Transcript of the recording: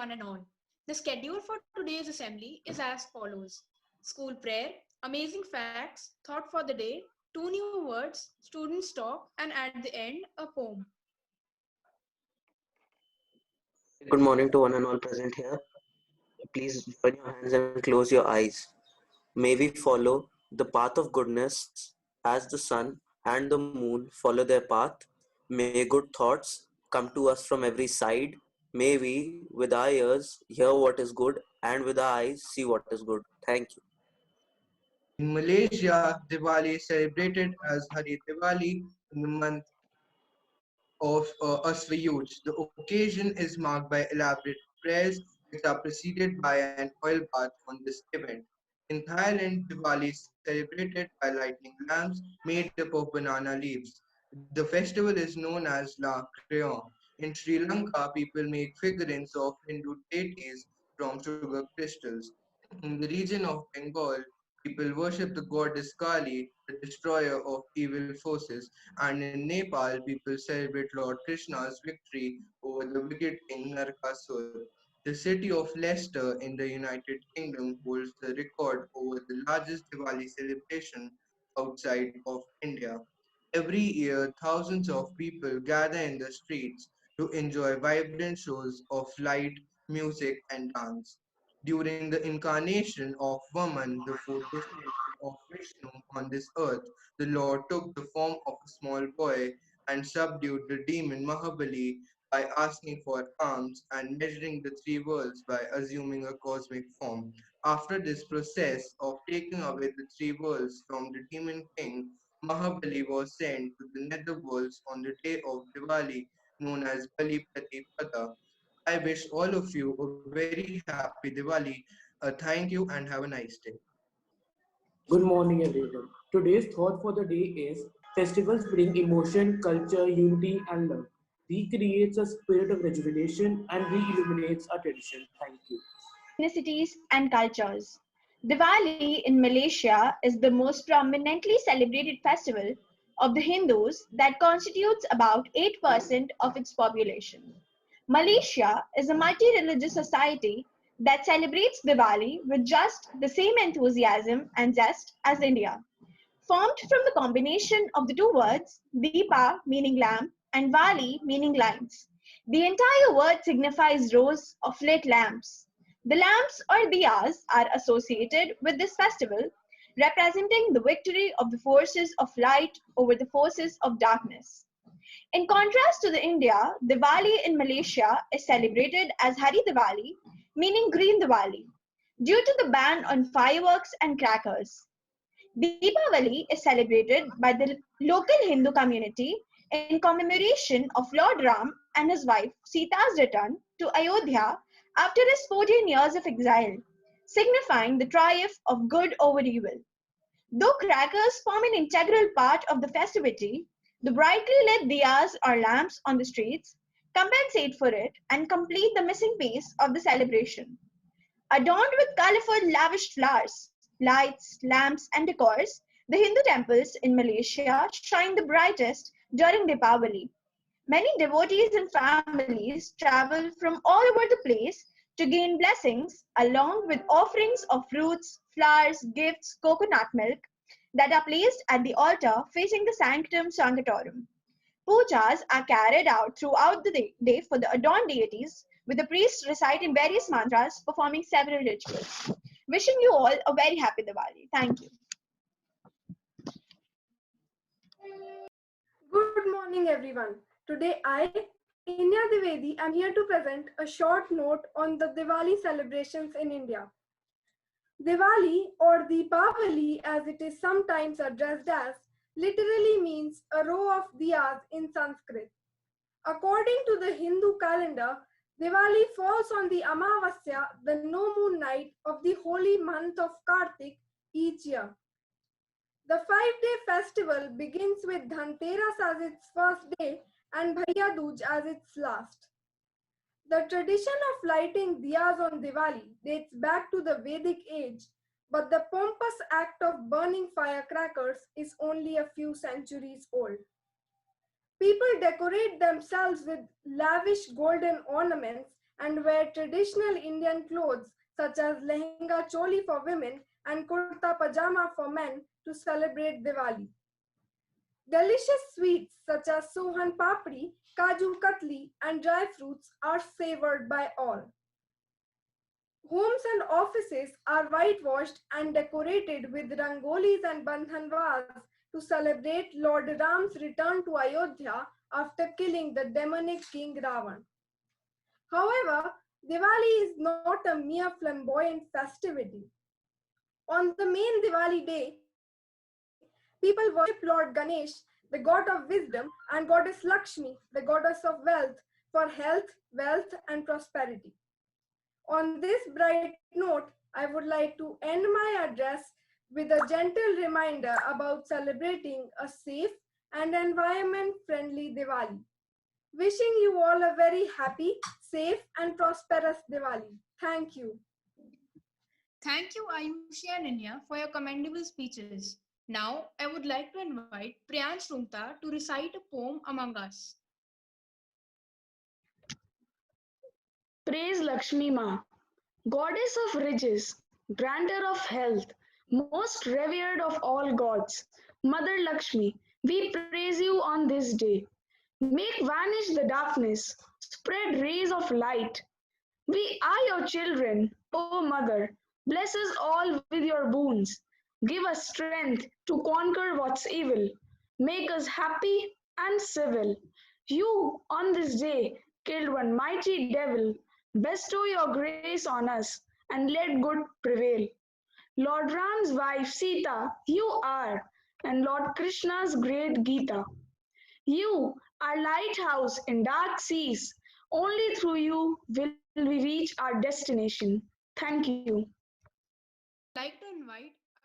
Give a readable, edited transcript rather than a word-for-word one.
one and all. The schedule for today's assembly is as follows: school prayer, amazing facts, thought for the day, two new words, students talk, and at the end, a poem. Good morning to one and all present here. Please join your hands and close your eyes. May we follow the path of goodness as the sun and the moon follow their path. May good thoughts come to us from every side. May we, with our ears, hear what is good and with our eyes, see what is good. Thank you. In Malaysia, Diwali is celebrated as Hari Diwali in the month of Aswayuj. The occasion is marked by elaborate prayers which are preceded by an oil bath on this event. In Thailand, Diwali is celebrated by lighting lamps made up of banana leaves. The festival is known as La Crayon. In Sri Lanka, people make figurines of Hindu deities from sugar crystals. In the region of Bengal, people worship the goddess Kali, the destroyer of evil forces, and in Nepal, people celebrate Lord Krishna's victory over the wicked king Narkasur. The city of Leicester in the United Kingdom holds the record over the largest Diwali celebration outside of India. Every year, thousands of people gather in the streets to enjoy vibrant shows of light, music, and dance. During the incarnation of Vaman, the fourth descendant of Vishnu on this earth, the Lord took the form of a small boy and subdued the demon Mahabali by asking for alms and measuring the three worlds by assuming a cosmic form. After this process of taking away the three worlds from the demon king, Mahabali was sent to the nether worlds on the day of Diwali, known as Bali Pratipada. I wish all of you a very happy Diwali. Thank you and have a nice day. Good morning, everyone. Today's thought for the day is festivals bring emotion, culture, unity, and love. Recreates a spirit of rejuvenation and re-illuminates our tradition. Thank you. Ethnicities, and cultures. Diwali in Malaysia is the most prominently celebrated festival of the Hindus that constitutes about 8% of its population. Malaysia is a multi-religious society that celebrates Diwali with just the same enthusiasm and zest as India. Formed from the combination of the two words, Deepa meaning lamp and Vali meaning lines. The entire word signifies rows of lit lamps. The lamps or diyas are associated with this festival, representing the victory of the forces of light over the forces of darkness. In contrast to the India, Diwali in Malaysia is celebrated as Hari Diwali, meaning green Diwali, due to the ban on fireworks and crackers. Deepavali is celebrated by the local Hindu community in commemoration of Lord Ram and his wife Sita's return to Ayodhya after his 14 years of exile, signifying the triumph of good over evil. Though crackers form an integral part of the festivity, the brightly lit diyas or lamps on the streets compensate for it and complete the missing piece of the celebration. Adorned with colorful, lavish flowers, lights, lamps, and decors, the Hindu temples in Malaysia shine the brightest during Deepavali. Many devotees and families travel from all over the place to gain blessings, along with offerings of fruits, flowers, gifts, coconut milk that are placed at the altar facing the Sanctum Sanctorum. Pujas are carried out throughout the day for the adorned deities, with the priests reciting various mantras, performing several rituals. Wishing you all a very happy Diwali. Thank you. Good morning, everyone. Today, I, Inya Divedi, am here to present a short note on the Diwali celebrations in India. Diwali, or Deepavali as it is sometimes addressed as, literally means a row of diyas in Sanskrit. According to the Hindu calendar, Diwali falls on the Amavasya, the no moon night of the holy month of Kartik each year. The 5-day festival begins with Dhanteras as its first day and Bhaiya Dooj as its last. The tradition of lighting diyas on Diwali dates back to the Vedic age, but the pompous act of burning firecrackers is only a few centuries old. People decorate themselves with lavish golden ornaments and wear traditional Indian clothes such as lehenga choli for women and kurta pajama for men to celebrate Diwali. Delicious sweets such as sohan papdi, kaju katli, and dry fruits are savored by all. Homes and offices are whitewashed and decorated with rangolis and bandhanwas to celebrate Lord Ram's return to Ayodhya after killing the demonic king Ravan. However, Diwali is not a mere flamboyant festivity. On the main Diwali day, people worship Lord Ganesh, the god of wisdom, and goddess Lakshmi, the goddess of wealth, for health, wealth, and prosperity. On this bright note, I would like to end my address with a gentle reminder about celebrating a safe and environment friendly Diwali. Wishing you all a very happy, safe, and prosperous Diwali. Thank you. Thank you, Ayushi and Inya, for your commendable speeches. Now, I would like to invite Priyansh Rungta to recite a poem among us. Praise Lakshmi Ma, goddess of riches, granter of health, most revered of all gods. Mother Lakshmi, we praise you on this day. Make vanish the darkness, spread rays of light. We are your children, O Mother. Bless us all with your boons. Give us strength to conquer what's evil. Make us happy and civil. You, on this day, killed one mighty devil. Bestow your grace on us and let good prevail. Lord Ram's wife Sita, you are, and Lord Krishna's great Gita. You are lighthouse in dark seas. Only through you will we reach our destination. Thank you. I'd like to invite